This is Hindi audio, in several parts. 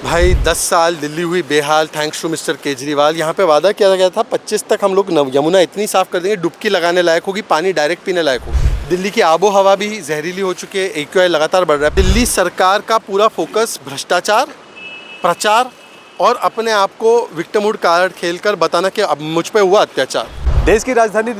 भाई 10 साल दिल्ली हुई बेहाल थैंक्स टू मिस्टर केजरीवाल। यहाँ पे वादा किया गया था 25 तक हम लोग यमुना इतनी साफ़ कर देंगे डुबकी लगाने लायक होगी, पानी डायरेक्ट पीने लायक होगी। दिल्ली की आबो हवा भी जहरीली हो चुकी है, AQI लगातार बढ़ रहा है। दिल्ली सरकार का पूरा फोकस भ्रष्टाचार, प्रचार और अपने आप को विक्टिमहुड कार्ड खेलकर बताना कि अब मुझ पे हुआ अत्याचार। देश की राजधानी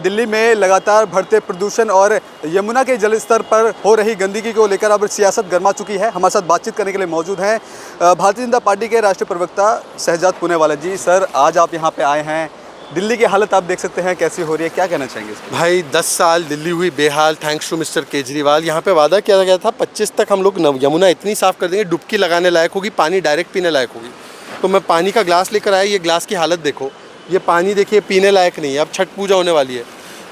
दिल्ली में लगातार बढ़ते प्रदूषण और यमुना के जल स्तर पर हो रही गंदगी को लेकर अब सियासत गर्मा चुकी है। हमारे साथ बातचीत करने के लिए मौजूद हैं भारतीय जनता पार्टी के राष्ट्रीय प्रवक्ता शहजाद पूनेवाला जी। सर, आज आप यहाँ पे आए हैं, दिल्ली की हालत आप देख सकते हैं कैसी हो रही है, क्या कहना चाहेंगे इसके? भाई 10 साल दिल्ली हुई बेहाल थैंक्स टू मिस्टर केजरीवाल। यहाँ पे वादा किया गया था 25 तक हम लोग यमुना इतनी साफ़ कर देंगे डुबकी लगाने लायक होगी, पानी डायरेक्ट पीने लायक होगी। तो मैं पानी का ग्लास लेकर आया, ये ग्लास की हालत देखो, ये पानी देखिए पीने लायक नहीं है। अब छठ पूजा होने वाली है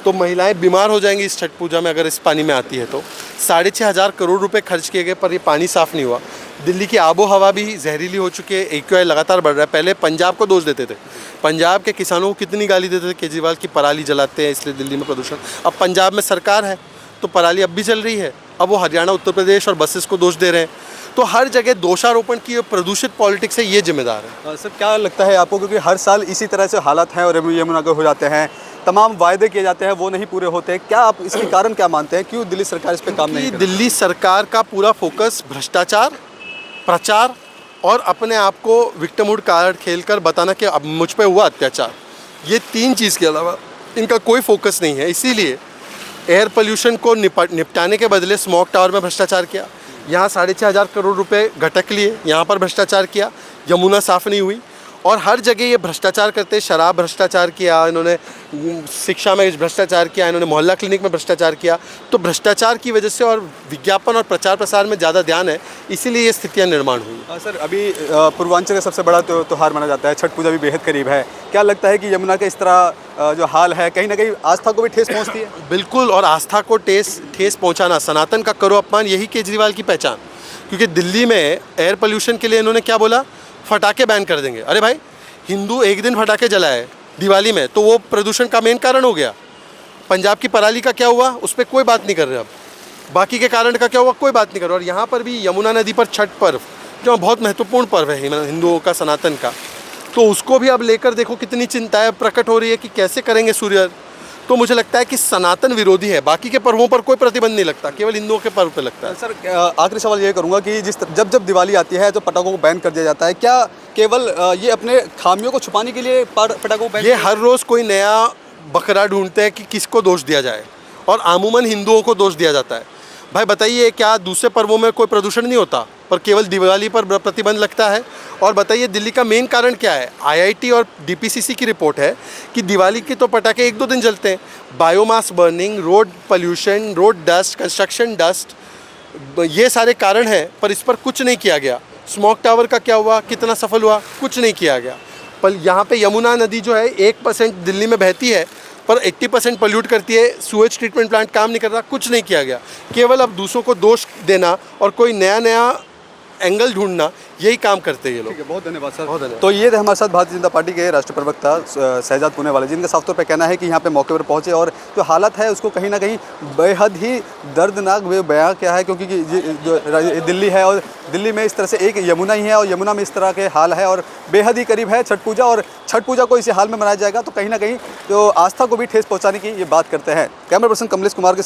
तो महिलाएं बीमार हो जाएंगी इस छठ पूजा में अगर इस पानी में आती है तो। 6,500 करोड़ रुपए खर्च किए गए पर ये पानी साफ़ नहीं हुआ। दिल्ली की आबो हवा भी जहरीली हो चुकी है, AQI लगातार बढ़ रहा है। पहले पंजाब को दोष देते थे, पंजाब के किसानों को कितनी गाली देते थे केजरीवाल की पराली जलाते हैं इसलिए दिल्ली में प्रदूषण। अब पंजाब में सरकार है तो पराली अब भी चल रही है। अब वो हरियाणा, उत्तर प्रदेश और बसेस को दोष दे रहे हैं। तो हर जगह दोषारोपण की प्रदूषित पॉलिटिक्स है, ये जिम्मेदार है। सर, क्या लगता है आपको, क्योंकि हर साल इसी तरह से हालात हैं और यमुना के हो जाते हैं, तमाम वायदे किए जाते हैं वो नहीं पूरे होते, क्या आप इसके कारण क्या मानते हैं, क्यों दिल्ली सरकार इस पर काम नहीं कर रही? दिल्ली सरकार का पूरा फोकस भ्रष्टाचार, प्रचार और अपने आप को विक्टिमहुड कार्ड खेलकर बताना कि अब मुझ पे हुआ अत्याचार, ये 3 चीज़ के अलावा इनका कोई फोकस नहीं है। इसीलिए एयर पोल्यूशन को निपटाने के बदले स्मॉग टावर में भ्रष्टाचार किया, यहाँ 6,500 करोड़ रुपए घटक लिए, यहाँ पर भ्रष्टाचार किया, यमुना साफ़ नहीं हुई। और हर जगह ये भ्रष्टाचार करते, शराब भ्रष्टाचार किया इन्होंने, शिक्षा में भ्रष्टाचार किया इन्होंने, मोहल्ला क्लिनिक में भ्रष्टाचार किया। तो भ्रष्टाचार की वजह से और विज्ञापन और प्रचार प्रसार में ज़्यादा ध्यान है, इसीलिए ये स्थितियाँ निर्माण हुई। सर, अभी पूर्वांचल का सबसे बड़ा त्यौहार माना जाता है, छठ पूजा भी बेहद करीब है, क्या लगता है कि यमुना का इस तरह जो हाल है कहीं ना कहीं आस्था को भी ठेस पहुँचती है? बिल्कुल, और आस्था को ठेस पहुँचाना, सनातन का करो अपमान, यही केजरीवाल की पहचान। क्योंकि दिल्ली में एयर पोल्यूशन के लिए इन्होंने क्या बोला, फटाके बैन कर देंगे। अरे भाई, हिंदू एक दिन फटाके जलाए दिवाली में तो वो प्रदूषण का मेन कारण हो गया। पंजाब की पराली का क्या हुआ, उस पर कोई बात नहीं कर रहे। अब बाकी के कारण का क्या हुआ, कोई बात नहीं कर रहे। और यहाँ पर भी यमुना नदी पर छठ पर्व जो बहुत महत्वपूर्ण पर्व है हिंदुओं का, सनातन का, तो उसको भी अब लेकर देखो कितनी चिंताएं प्रकट हो रही है कि कैसे करेंगे सूर्य। तो मुझे लगता है कि सनातन विरोधी है, बाकी के पर्वों पर कोई प्रतिबंध नहीं लगता, केवल हिंदुओं के पर्व पे लगता है। सर, आखिरी सवाल ये करूंगा कि जब दिवाली आती है तो पटाखों को बैन कर दिया जाता है, क्या केवल ये अपने खामियों को छुपाने के लिए पटाखों को बैन? ये हर रोज़ कोई नया बकरा ढूंढते हैं कि किसको दोष दिया जाए, और आमूमन हिंदुओं को दोष दिया जाता है। भाई बताइए, क्या दूसरे पर्वों में कोई प्रदूषण नहीं होता पर केवल दिवाली पर प्रतिबंध लगता है? और बताइए दिल्ली का मेन कारण क्या है? IIT और DPCC की रिपोर्ट है कि दिवाली के तो पटाखे 1-2 दिन जलते हैं, biomass burning, road pollution, road dust, construction dust, ये सारे कारण हैं, पर इस पर कुछ नहीं किया गया। स्मॉग टावर का क्या हुआ, कितना सफल हुआ, कुछ नहीं किया गया। पर यहाँ पे यमुना नदी जो है 1% दिल्ली में बहती है पर 80% पोल्यूट करती है, सूएज ट्रीटमेंट प्लांट काम नहीं कर रहा, कुछ नहीं किया गया। केवल अब दूसरों को दोष देना और कोई नया एंगल ढूंढना, यही काम करते हैं ये लोग। ठीक है, बहुत धन्यवाद सर। बहुत धन्यवाद। तो ये थे हमारे साथ भारतीय जनता पार्टी के राष्ट्रीय प्रवक्ता शहजाद पूनेवाला जी, जिनका साफ तौर पर कहना है कि यहाँ पे मौके पर पहुँचे और जो हालत है उसको कहीं ना कहीं बेहद ही दर्दनाक वे बयां किया है, क्योंकि जो दिल्ली है और दिल्ली में इस तरह से एक यमुना ही है और यमुना में इस तरह के हाल है और बेहद ही करीब है छठ पूजा, और छठ पूजा को इसी हाल में मनाया जाएगा तो कहीं ना कहीं जो आस्था को भी ठेस पहुँचाने की ये बात करते हैं। कैमरा पर्सन कमलेश कुमार के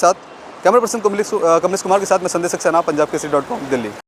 साथ मैं संदेश सक्सेना, पंजाब केसरी.com, दिल्ली।